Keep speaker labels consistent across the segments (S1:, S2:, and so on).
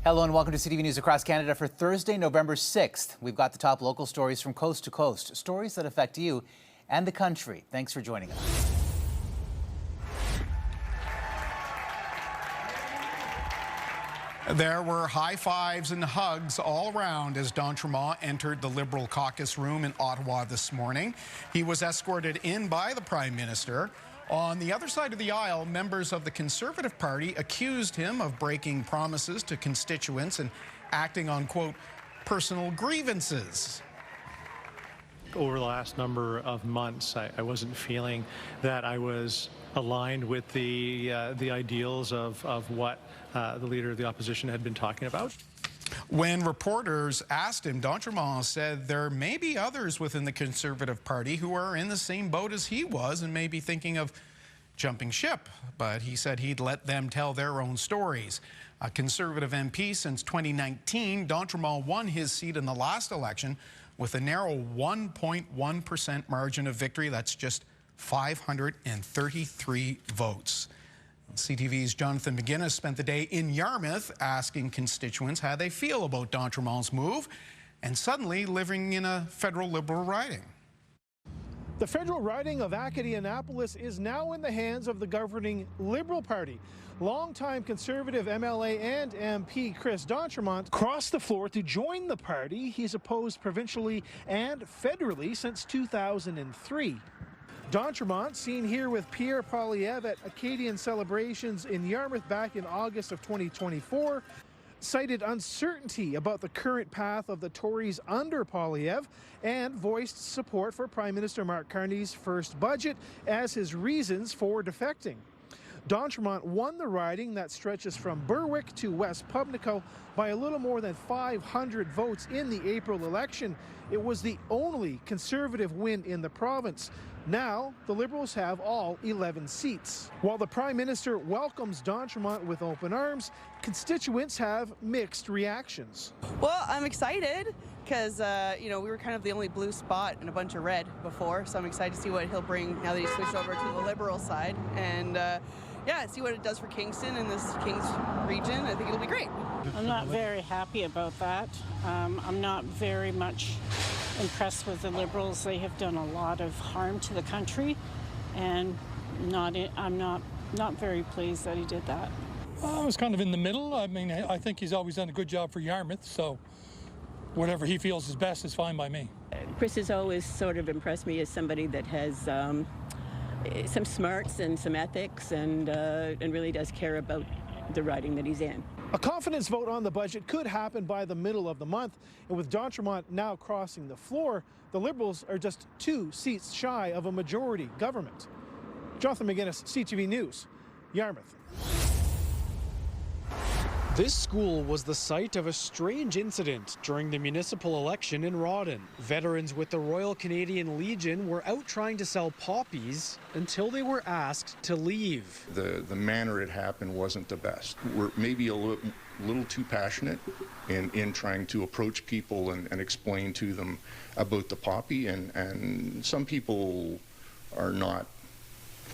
S1: Hello and welcome to CTV News Across Canada for Thursday, November 6th. We've got the top local stories from coast to coast, stories that affect you and the country. Thanks for joining us.
S2: There were high fives and hugs all around as d'Entremont entered the Liberal caucus room in Ottawa this morning. He was escorted in by the Prime Minister. On the other side of the aisle, members of the Conservative Party accused him of breaking promises to constituents and acting on, quote, personal grievances.
S3: Over the last number of months, I wasn't feeling that I was aligned with the ideals of what the Leader of the Opposition had been talking about.
S2: When reporters asked him, d'Entremont said there may be others within the Conservative Party who are in the same boat as he was and may be thinking of jumping ship, but he said he'd let them tell their own stories. A Conservative MP since 2019, d'Entremont won his seat in the last election with a narrow 1.1% margin of victory. That's just 533 votes. CTV's Jonathan McGuinness spent the day in Yarmouth asking constituents how they feel about d'Entremont's move and suddenly living in a federal Liberal riding.
S4: The federal riding of Acadianapolis is now in the hands of the governing Liberal Party. Longtime Conservative MLA and MP Chris d'Entremont crossed the floor to join the party. He's opposed provincially and federally since 2003. D'Entremont, seen here with Pierre Poilievre at Acadian celebrations in Yarmouth back in August of 2024, cited uncertainty about the current path of the Tories under Poilievre and voiced support for Prime Minister Mark Carney's first budget as his reasons for defecting. D'Entremont won the riding that stretches from Berwick to West Pubnico by a little more than 500 votes in the April election. It was the only Conservative win in the province. Now, the Liberals have all 11 seats. While the Prime Minister welcomes d'Entremont with open arms, constituents have mixed reactions.
S5: Well, I'm excited because, we were kind of the only blue spot and a bunch of red before, so I'm excited to see what he'll bring now that he's switched over to the Liberal side. And, see what it does for Kingston and this Kings region. I think it'll be great.
S6: I'm not very happy about that. I'm not very much impressed with the Liberals. They have done a lot of harm to the country, and I'm not very pleased that he did that.
S7: I was kind of in the middle. I mean, I think he's always done a good job for Yarmouth, so whatever he feels is best is fine by me.
S8: Chris has always sort of impressed me as somebody that has some smarts and some ethics and really does care about the riding that he's in.
S4: A confidence vote on the budget could happen by the middle of the month, and with d'Entremont now crossing the floor, the Liberals are just 2 seats shy of a majority government. Jonathan McGuinness, CTV News, Yarmouth.
S9: This school was the site of a strange incident during the municipal election in Rawdon. Veterans with the Royal Canadian Legion were out trying to sell poppies until they were asked to leave.
S10: The manner it happened wasn't the best. We're maybe a little too passionate in trying to approach people and explain to them about the poppy, and some people are not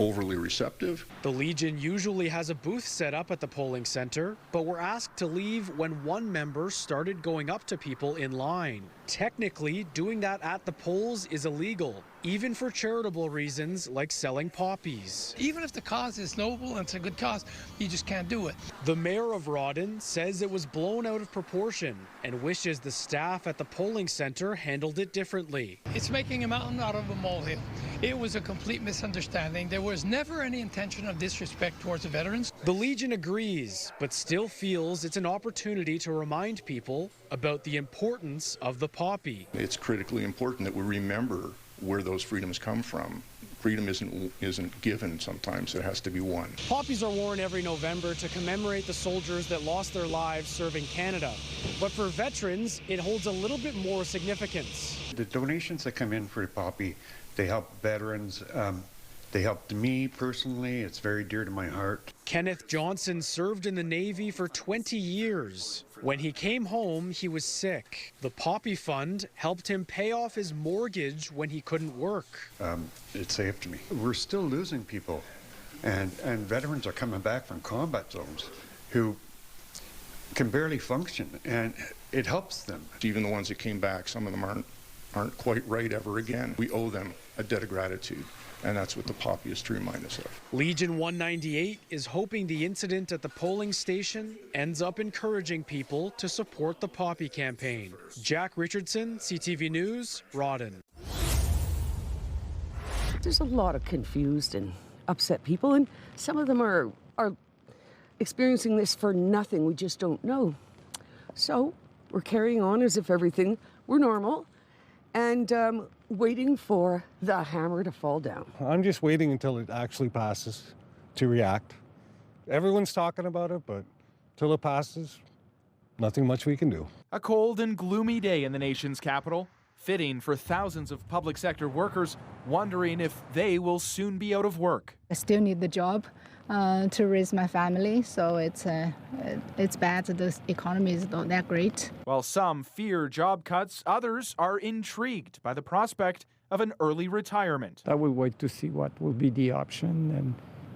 S10: overly receptive.
S9: The Legion usually has a booth set up at the polling center, but were asked to leave when one member started going up to people in line. Technically, doing that at the polls is illegal, even for charitable reasons like selling poppies.
S11: Even if the cause is noble and it's a good cause, you just can't do it.
S9: The mayor of Rawdon says it was blown out of proportion and wishes the staff at the polling center handled it differently.
S11: It's making a mountain out of a molehill. It was a complete misunderstanding. There was never any intention of disrespect towards the veterans.
S9: The Legion agrees, but still feels it's an opportunity to remind people about the importance of the poppy.
S10: It's critically important that we remember where those freedoms come from. Freedom isn't given sometimes, it has to be won.
S9: Poppies are worn every November to commemorate the soldiers that lost their lives serving Canada. But for veterans, it holds a little bit more significance.
S12: The donations that come in for the poppy, they help veterans. They helped me personally. It's very dear to my heart.
S9: Kenneth Johnson served in the Navy for 20 years. When he came home, he was sick. The Poppy Fund helped him pay off his mortgage when he couldn't work.
S12: It saved me. We're still losing people, and veterans are coming back from combat zones who can barely function, and it helps them.
S10: Even the ones that came back, some of them aren't quite right ever again. We owe them a debt of gratitude, and that's what the poppy is to remind us of.
S9: Legion 198 is hoping the incident at the polling station ends up encouraging people to support the poppy campaign. Jack Richardson, CTV News, Rawdon.
S13: There's a lot of confused and upset people, and some of them are experiencing this for nothing. We just don't know. So we're carrying on as if everything were normal and waiting for the hammer to fall down.
S14: I'm just waiting until it actually passes to react. Everyone's talking about it, but till it passes, nothing much we can do.
S15: A cold and gloomy day in the nation's capital, fitting for thousands of public sector workers wondering if they will soon be out of work.
S16: I still need the job to raise my family, so it's bad that the economy is not that great.
S15: While some fear job cuts, others are intrigued by the prospect of an early retirement.
S17: I will wait to see what will be the option, and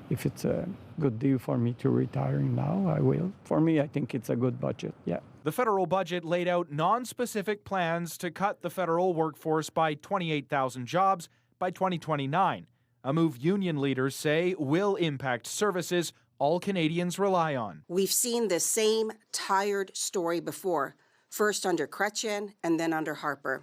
S17: if it's a good deal for me to retire now, I will. For me, I think it's a good budget, yeah.
S15: The federal budget laid out non-specific plans to cut the federal workforce by 28,000 jobs by 2029. A move union leaders say will impact services all Canadians rely on.
S18: We've seen the same tired story before, first under Chrétien and then under Harper.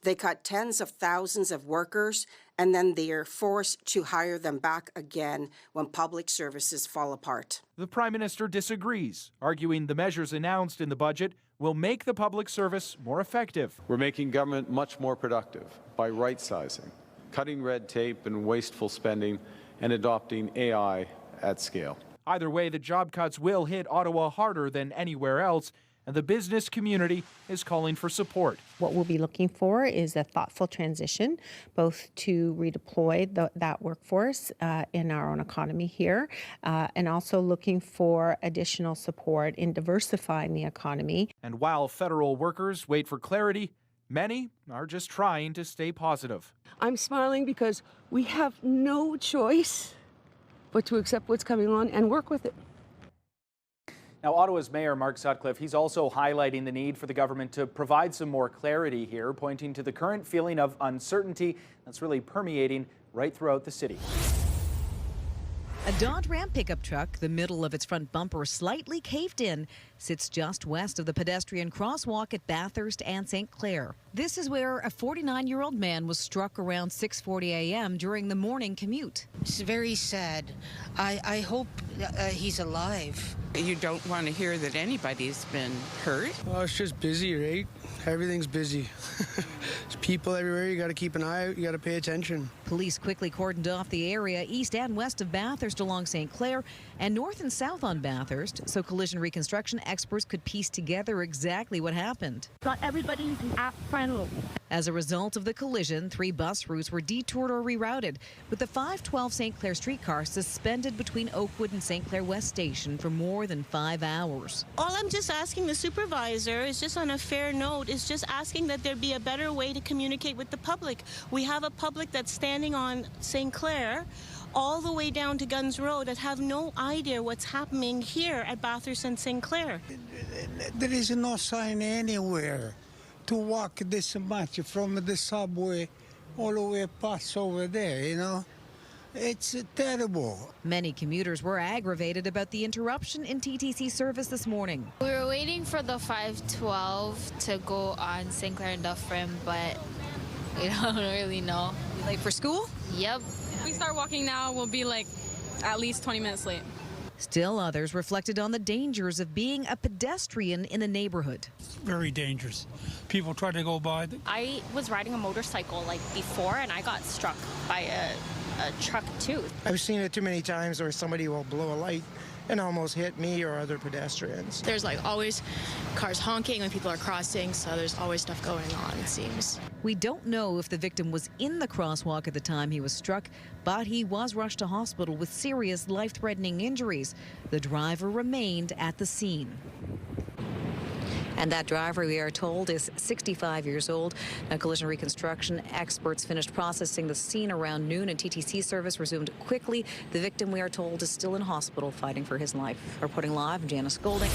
S18: They cut tens of thousands of workers, and then they are forced to hire them back again when public services fall apart.
S15: The Prime Minister disagrees, arguing the measures announced in the budget will make the public service more effective.
S19: We're making government much more productive by right-sizing, cutting red tape and wasteful spending, and adopting AI at scale.
S15: Either way, the job cuts will hit Ottawa harder than anywhere else, and the business community is calling for support.
S20: What we'll be looking for is a thoughtful transition, both to redeploy that workforce in our own economy here, and also looking for additional support in diversifying the economy.
S15: And while federal workers wait for clarity, many are just trying to stay positive.
S13: I'm smiling because we have no choice but to accept what's coming on and work with it.
S15: Now, Ottawa's Mayor Mark Sutcliffe, he's also highlighting the need for the government to provide some more clarity here, pointing to the current feeling of uncertainty that's really permeating right throughout the city.
S21: A Dodge Ram pickup truck, the middle of its front bumper slightly caved in, sits just west of the pedestrian crosswalk at Bathurst and St. Clair. This is where a 49-year-old man was struck around 6:40 a.m. during the morning commute.
S22: It's very sad. I hope he's alive.
S23: You don't want to hear that anybody's been hurt.
S24: Well, it's just busy, right? Everything's busy. There's people everywhere. You got to keep an eye out. You got to pay attention.
S21: Police quickly cordoned off the area east and west of Bathurst along St. Clair and north and south on Bathurst, so collision reconstruction experts could piece together exactly what happened.
S25: Got everybody's app friendly.
S21: As a result of the collision, 3 bus routes were detoured or rerouted, with the 512 St. Clair streetcar suspended between Oakwood and St. Clair West Station for more than 5 hours.
S26: All I'm just asking the supervisor is just on a fair note, is just asking that there be a better way to communicate with the public. We have a public that's standing on St. Clair all the way down to Guns Road that have no idea what's happening here at Bathurst and St. Clair.
S27: There is no sign anywhere to walk this much from the subway all the way past over there, you know. It's terrible.
S21: Many commuters were aggravated about the interruption in TTC service this morning.
S28: We were waiting for the 512 to go on St. Clair and Dufferin, but we don't really know.
S21: You late for school?
S28: Yep.
S29: If we start walking now, we'll be like at least 20 minutes late.
S21: Still others reflected on the dangers of being a pedestrian in a neighborhood.
S30: It's very dangerous. People try to go by.
S29: I was riding a motorcycle like before and I got struck by a truck too.
S24: I've seen it too many times where somebody will blow a light and almost hit me or other pedestrians.
S29: There's like always cars honking when people are crossing, so there's always stuff going on, it seems.
S21: We don't know if the victim was in the crosswalk at the time he was struck, but he was rushed to hospital with serious life-threatening injuries. The driver remained at the scene. And that driver, we are told, is 65 years old. Now, collision reconstruction experts finished processing the scene around noon, and TTC service resumed quickly. The victim, we are told, is still in hospital fighting for his life. Reporting live, I'm Janice Golding.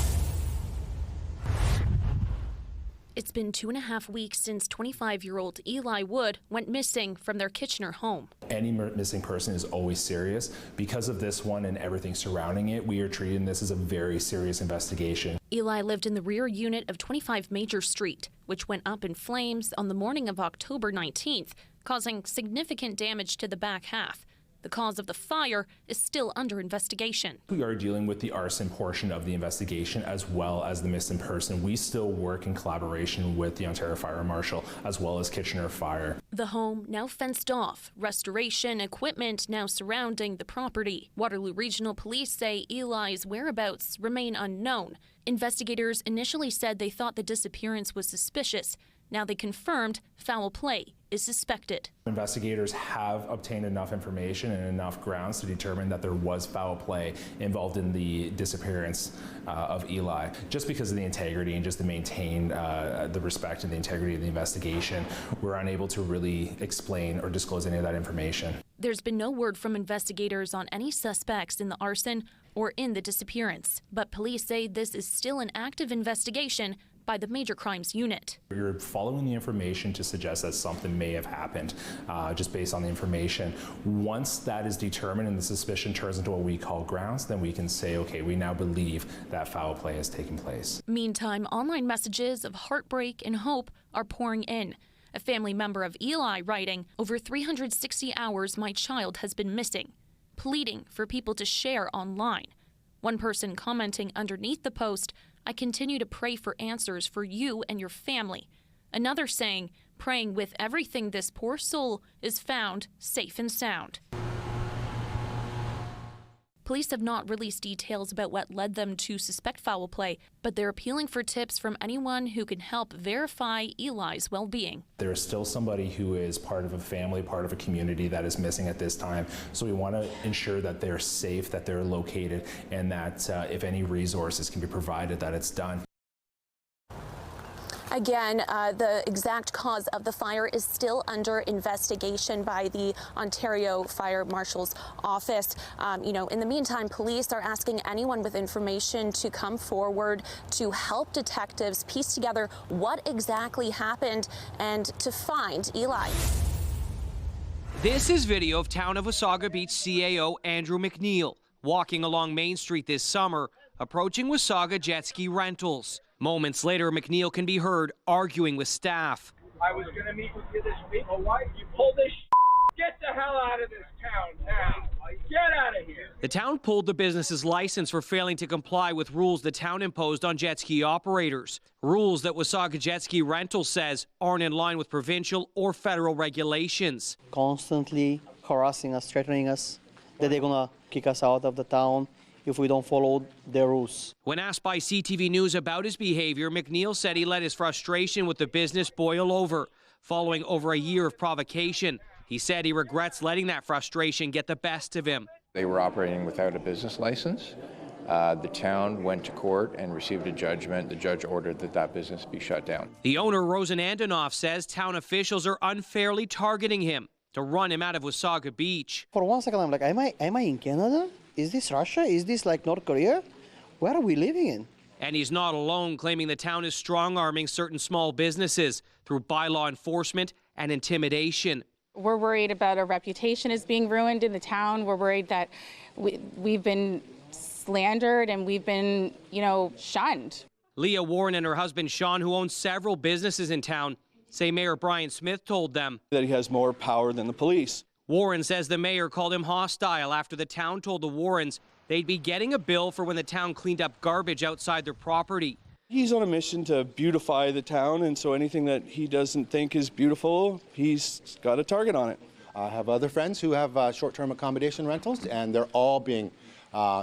S1: It's been 2.5 weeks since 25-year-old Eli Wood went missing from their Kitchener home.
S2: Any missing person is always serious. Because of this one and everything surrounding it, we are treating this as a very serious investigation.
S1: Eli lived in the rear unit of 25 Major Street, which went up in flames on the morning of October 19th, causing significant damage to the back half. The cause of the fire is still under investigation.
S2: We are dealing with the arson portion of the investigation as well as the missing person. We still work in collaboration with the Ontario Fire Marshal as well as Kitchener Fire.
S1: The home now fenced off, restoration equipment now surrounding the property. Waterloo Regional Police say Eli's whereabouts remain unknown. Investigators initially said they thought the disappearance was suspicious. Now they confirmed foul play is suspected.
S2: Investigators have obtained enough information and enough grounds to determine that there was foul play involved in the disappearance of Eli. Just because of the integrity and just to maintain the respect and the integrity of the investigation, we're unable to really explain or disclose any of that information.
S1: There's been no word from investigators on any suspects in the arson or in the disappearance, but police say this is still an active investigation by the Major Crimes Unit.
S2: We're following the information to suggest that something may have happened just based on the information. Once that is determined and the suspicion turns into what we call grounds, then we can say, okay, we now believe that foul play has taken place.
S1: Meantime, online messages of heartbreak and hope are pouring in. A family member of Eli writing, "Over 360 hours my child has been missing," pleading for people to share online. One person commenting underneath the post, "I continue to pray for answers for you and your family." Another saying, "Praying with everything this poor soul is found safe and sound." Police have not released details about what led them to suspect foul play, but they're appealing for tips from anyone who can help verify Eli's well-being.
S2: There is still somebody who is part of a family, part of a community that is missing at this time. So we want to ensure that they're safe, that they're located, and that if any resources can be provided, that it's done.
S1: Again, the exact cause of the fire is still under investigation by the Ontario Fire Marshal's office. In the meantime, police are asking anyone with information to come forward to help detectives piece together what exactly happened and to find Eli.
S3: This is video of Town of Wasaga Beach CAO Andrew McNeil walking along Main Street this summer, approaching Wasaga jet ski rentals. Moments later, McNeil can be heard arguing with staff.
S4: I was going to meet with you this week. Oh, why you pull this? Get the hell out of this town now. Get out of here.
S3: The town pulled the business's license for failing to comply with rules the town imposed on jet ski operators. Rules that Wasaga Jet Ski Rental says aren't in line with provincial or federal regulations.
S5: Constantly harassing us, threatening us that they're going to kick us out of the town if we don't follow their rules.
S3: When asked by CTV News about his behavior, McNeil said he let his frustration with the business boil over, following over a year of provocation. He said he regrets letting that frustration get the best of him.
S6: They were operating without a business license. The town went to court and received a judgment. The judge ordered that business be shut down.
S3: The owner, Rosen Andanoff, says town officials are unfairly targeting him to run him out of Wasaga Beach.
S5: For 1 second, I'm like, am I in Canada? Is this Russia? Is this like North Korea? Where are we living in?
S3: And he's not alone, claiming the town is strong-arming certain small businesses through bylaw enforcement and intimidation.
S7: We're worried about our reputation is being ruined in the town. We're worried that we've been slandered and we've been, shunned.
S3: Leah Warren and her husband Sean, who owns several businesses in town, say Mayor Brian Smith told them
S8: that he has more power than the police.
S3: Warren says the mayor called him hostile after the town told the Warrens they'd be getting a bill for when the town cleaned up garbage outside their property.
S8: He's on a mission to beautify the town, and so anything that he doesn't think is beautiful, he's got a target on it.
S11: I have other friends who have short-term accommodation rentals, and they're all being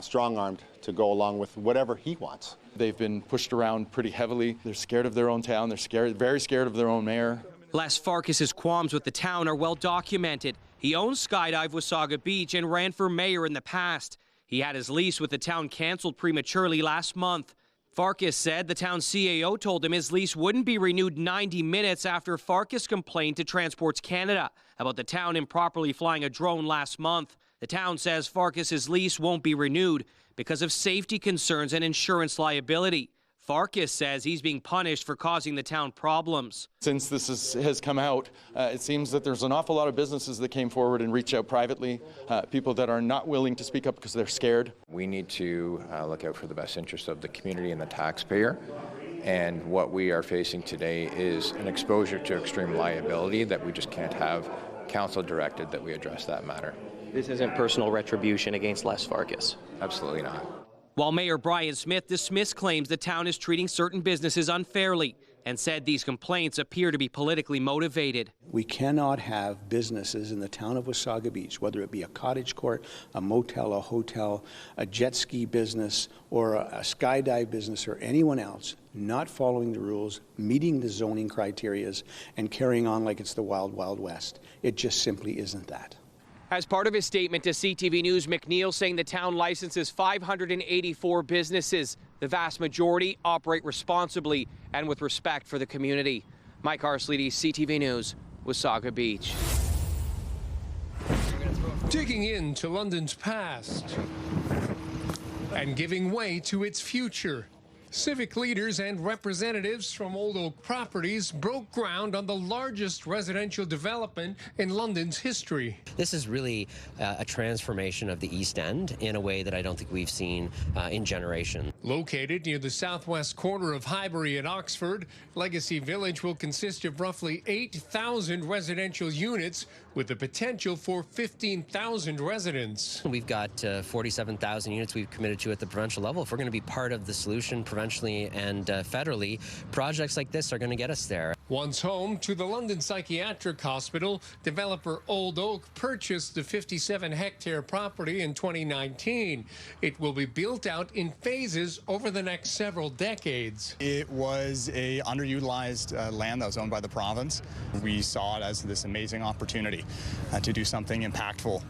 S11: strong-armed to go along with whatever he wants.
S12: They've been pushed around pretty heavily. They're scared of their own town. They're very scared of their own mayor.
S3: Les Farkas's qualms with the town are well documented. He owns Skydive Wasaga Beach and ran for mayor in the past. He had his lease with the town canceled prematurely last month. Farkas said the town's CAO told him his lease wouldn't be renewed 90 minutes after Farkas complained to Transports Canada about the town improperly flying a drone last month. The town says Farkas's lease won't be renewed because of safety concerns and insurance liability. Farkas says he's being punished for causing the town problems.
S12: Since this has come out, it seems that there's an awful lot of businesses that came forward and reached out privately, people that are not willing to speak up because they're scared.
S6: We need to look out for the best interest of the community and the taxpayer. And what we are facing today is an exposure to extreme liability that we just can't have. Council directed that we address that matter.
S9: This isn't personal retribution against Les Farkas.
S6: Absolutely not.
S3: While Mayor Brian Smith dismissed claims the town is treating certain businesses unfairly and said these complaints appear to be politically motivated.
S10: We cannot have businesses in the town of Wasaga Beach, whether it be a cottage court, a motel, a hotel, a jet ski business, or a skydive business, or anyone else, not following the rules, meeting the zoning criterias, and carrying on like it's the Wild Wild West. It just simply isn't that.
S3: As part of his statement to CTV News, McNeil saying the town licenses 584 businesses. The vast majority operate responsibly and with respect for the community. Mike Arsleedy, CTV News, Wasaga Beach.
S13: Digging into London's past and giving way to its future. Civic leaders and representatives from Old Oak Properties broke ground on the largest residential development in London's history.
S14: This is really a transformation of the East End in a way that I don't think we've seen in generations.
S13: Located near the southwest corner of Highbury and Oxford, Legacy Village will consist of roughly 8,000 residential units with the potential for 15,000 residents.
S14: We've got 47,000 units we've committed to at the provincial level. If we're going to be part of the solution provincially and federally, projects like this are going to get us there.
S13: Once home to the London Psychiatric Hospital, developer Old Oak purchased the 57-hectare property in 2019. It will be built out in phases over the next several decades.
S15: It was a underutilized land that was owned by the province. We saw it as this amazing opportunity to do something impactful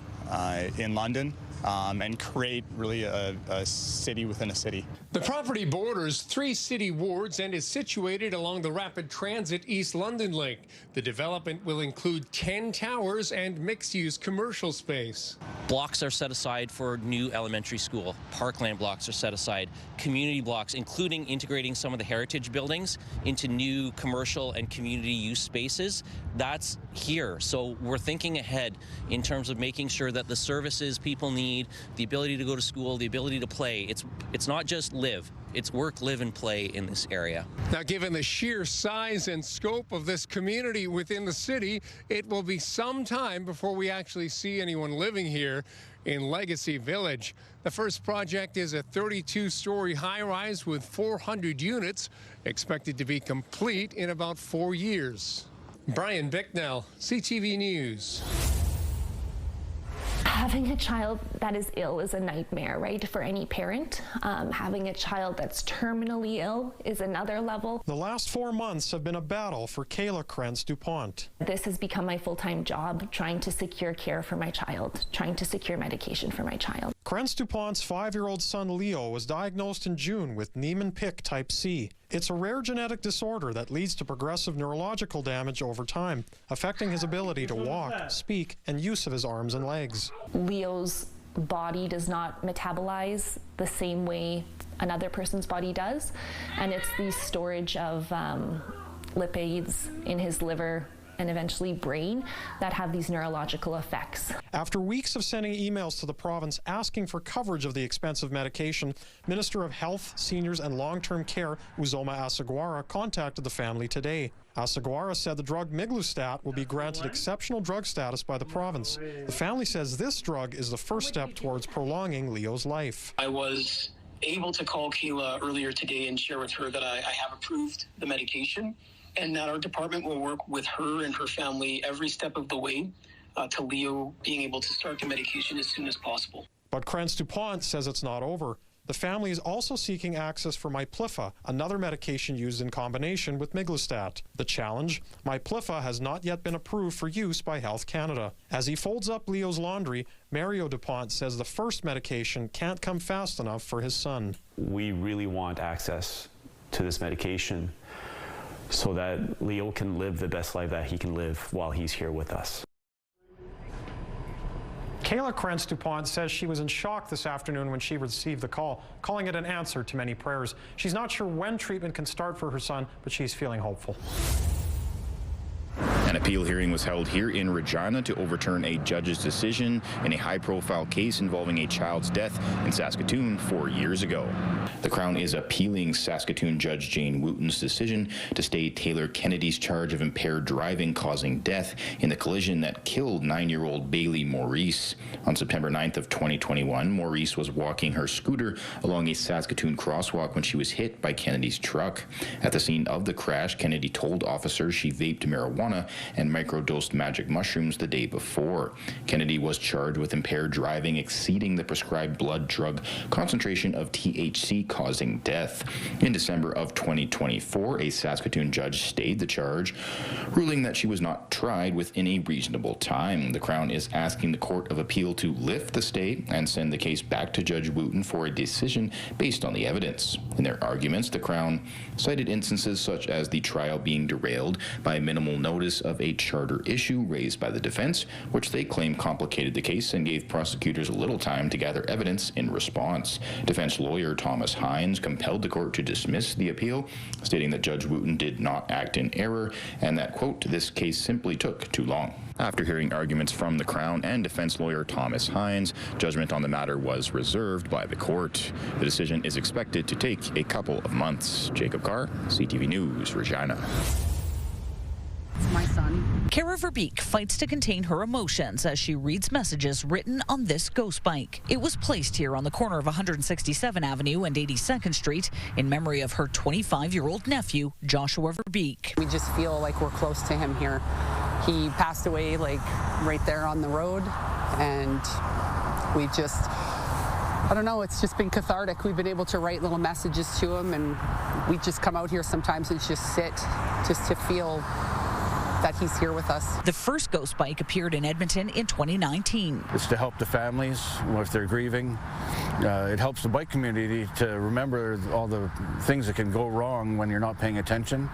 S15: in London and create really a city within a city.
S13: The property borders 3 city wards and is situated along the rapid transit East London link. The development will include 10 towers and mixed-use commercial space.
S16: Blocks are set aside for new elementary school. Parkland blocks are set aside. Community blocks, including integrating some of the heritage buildings into new commercial and community use spaces. That's here. So we're thinking ahead in terms of making sure that the services people need, the ability to go to school, the ability to play, it's not just live. It's work, live, and play in this area.
S13: Now, given the sheer size and scope of this community within the city, it will be some time before we actually see anyone living here in Legacy Village. The first project is a 32-story high-rise with 400 units, expected to be complete in about 4 years. Brian Bicknell, CTV News.
S25: Having a child that is ill is a nightmare, right, for any parent. Having a child that's terminally ill is another level.
S17: The last 4 months have been a battle for Kayla Krentz-Dupont.
S25: This has become my full-time job, trying to secure care for my child, trying to secure medication for my child.
S17: Krentz-Dupont's 5-year-old son Leo was diagnosed in June with Niemann-Pick type C. It's a rare genetic disorder that leads to progressive neurological damage over time, affecting his ability to walk, speak, and use of his arms and legs.
S25: Leo's body does not metabolize the same way another person's body does, and it's the storage of lipids in his liver and eventually brain that have these neurological effects.
S17: After weeks of sending emails to the province asking for coverage of the expensive medication, Minister of Health, Seniors and Long-Term Care, Uzoma Asagwara, contacted the family today. Asagwara said the drug Miglustat will be granted exceptional drug status by the province. The family says this drug is the first step towards prolonging Leo's life.
S18: I was able to call Kayla earlier today and share with her that I have approved the medication, and that our department will work with her and her family every step of the way to Leo being able to start the medication as soon as possible.
S17: But Krentz-Dupont says it's not over. The family is also seeking access for Miplyffa, another medication used in combination with Miglustat. The challenge? Miplyffa has not yet been approved for use by Health Canada. As he folds up Leo's laundry, Mario Dupont says the first medication can't come fast enough for his son.
S19: We really want access to this medication so that Leo can live the best life that he can live while he's here with us.
S17: Kayla Krentz-Dupont says she was in shock this afternoon when she received the call, calling it an answer to many prayers. She's not sure when treatment can start for her son, but she's feeling hopeful.
S20: An appeal hearing was held here in Regina to overturn a judge's decision in a high-profile case involving a child's death in Saskatoon 4 years ago. The Crown is appealing Saskatoon Judge Jane Wooten's decision to stay Taylor Kennedy's charge of impaired driving causing death in the collision that killed 9-year-old Bailey Maurice. On September 9th of 2021, Maurice was walking her scooter along a Saskatoon crosswalk when she was hit by Kennedy's truck. At the scene of the crash, Kennedy told officers she vaped marijuana and microdosed magic mushrooms the day before. Kennedy was charged with impaired driving exceeding the prescribed blood drug concentration of THC causing death. In December of 2024, a Saskatoon judge stayed the charge, ruling that she was not tried within a reasonable time. The Crown is asking the Court of Appeal to lift the stay and send the case back to Judge Wooten for a decision based on the evidence. In their arguments, the Crown cited instances such as the trial being derailed by minimal notice of a charter issue raised by the defense, which they claim complicated the case and gave prosecutors little time to gather evidence in response. Defense lawyer Thomas Hines compelled the court to dismiss the appeal, stating that Judge Wooten did not act in error and that, quote, this case simply took too long. After hearing arguments from the Crown and defense lawyer Thomas Hines, judgment on the matter was reserved by the court. The decision is expected to take a couple of months. Jacob Carr, CTV News, Regina.
S21: My son. Kara Verbeek fights to contain her emotions as she reads messages written on this ghost bike. It was placed here on the corner of 167 Avenue and 82nd Street in memory of her 25-year-old nephew, Joshua Verbeek.
S22: We just feel like we're close to him here. He passed away like right there on the road, and we just, I don't know, it's just been cathartic. We've been able to write little messages to him, and we just come out here sometimes and just sit just to feel that he's here with us. The first ghost bike appeared in Edmonton in 2019.
S23: It's to help the families if they're grieving. It helps the bike community to remember all the things that can go wrong when you're not paying attention.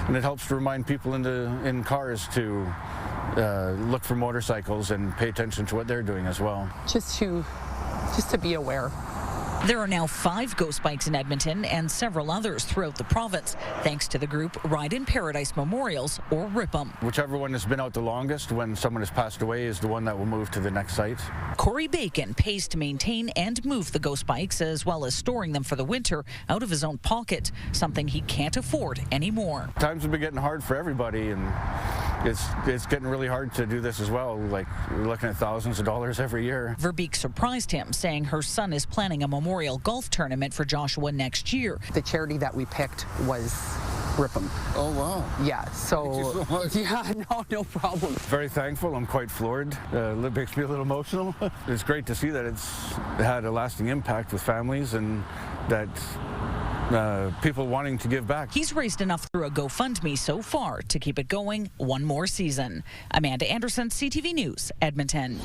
S23: And it helps to remind people in cars to look for motorcycles and pay attention to what they're doing as well. Just to
S22: be aware. There are now 5 ghost bikes in Edmonton and several others throughout the province, thanks to the group Ride in Paradise Memorials, or RIP'em.
S23: Whichever one has been out the longest when someone has passed away is the one that will move to the next site.
S22: Corey Bacon pays to maintain and move the ghost bikes, as well as storing them for the winter out of his own pocket, something he can't afford anymore.
S23: Times have been getting hard for everybody, and it's getting really hard to do this as well. Like, we're looking at thousands of dollars every year.
S22: Verbeek surprised him, saying her son is planning a memorial golf tournament for Joshua next year. The charity that we picked was RIP'em. Oh, wow. Yeah, so,
S23: thank you so much.
S22: Yeah, no problem.
S23: Very thankful. I'm quite floored. It makes me a little emotional. It's great to see that it's had a lasting impact with families and that people wanting to give back.
S22: He's raised enough through a GoFundMe so far to keep it going one more season. Amanda Anderson, CTV News, Edmonton.